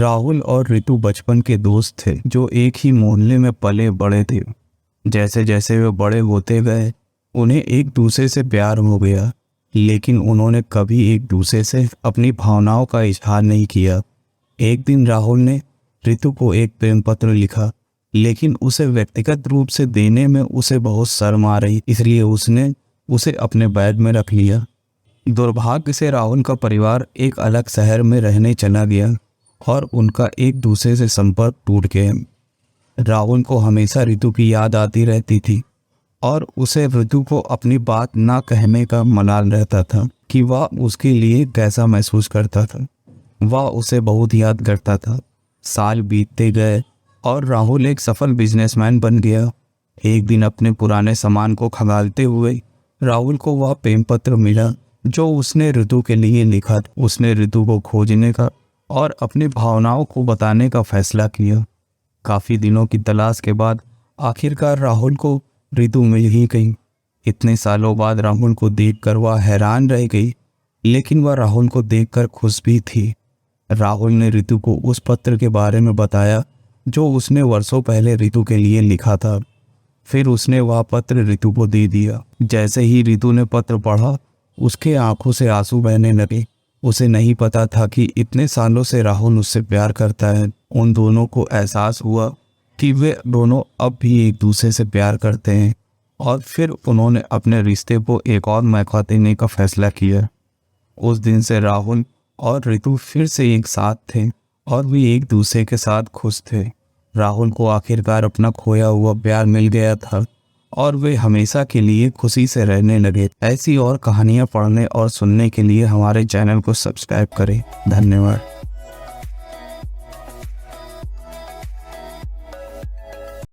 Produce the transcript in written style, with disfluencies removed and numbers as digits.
राहुल और रितु बचपन के दोस्त थे जो एक ही मोहल्ले में पले बड़े थे। जैसे जैसे वे बड़े होते गए उन्हें एक दूसरे से प्यार हो गया, लेकिन उन्होंने कभी एक दूसरे से अपनी भावनाओं का इजहार नहीं किया। एक दिन राहुल ने रितु को एक प्रेम पत्र लिखा, लेकिन उसे व्यक्तिगत रूप से देने में उसे बहुत शर्म आ रही, इसलिए उसने उसे अपने बैग में रख लिया। दुर्भाग्य से राहुल का परिवार एक अलग शहर में रहने चला गया और उनका एक दूसरे से संपर्क टूट गया। राहुल को हमेशा रितु की याद आती रहती थी और उसे रितु को अपनी बात ना कहने का मलाल रहता था कि वह उसके लिए कैसा महसूस करता था। वह उसे बहुत याद करता था। साल बीतते गए और राहुल एक सफल बिजनेसमैन बन गया। एक दिन अपने पुराने सामान को खंगालते हुए राहुल को वह प्रेम पत्र मिला जो उसने रितु के लिए लिखा था। उसने रितु को खोजने का और अपनी भावनाओं को बताने का फैसला किया। काफ़ी दिनों की तलाश के बाद आखिरकार राहुल को रितु मिल ही गई। इतने सालों बाद राहुल को देखकर वह हैरान रह गई, लेकिन वह राहुल को देखकर खुश भी थी। राहुल ने रितु को उस पत्र के बारे में बताया जो उसने वर्षों पहले रितु के लिए लिखा था। फिर उसने वह पत्र रितु को दे दिया। जैसे ही रितु ने पत्र पढ़ा, उसके आंखों से आंसू बहने लगे। उसे नहीं पता था कि इतने सालों से राहुल उससे प्यार करता है। उन दोनों को एहसास हुआ कि वे दोनों अब भी एक दूसरे से प्यार करते हैं और फिर उन्होंने अपने रिश्ते को एक और मौका देने का फैसला किया। उस दिन से राहुल और रितु फिर से एक साथ थे और वे एक दूसरे के साथ खुश थे। राहुल को आखिरकार अपना खोया हुआ प्यार मिल गया था और वे हमेशा के लिए खुशी से रहने लगे। ऐसी और कहानियाँ पढ़ने और सुनने के लिए हमारे चैनल को सब्सक्राइब करें। धन्यवाद।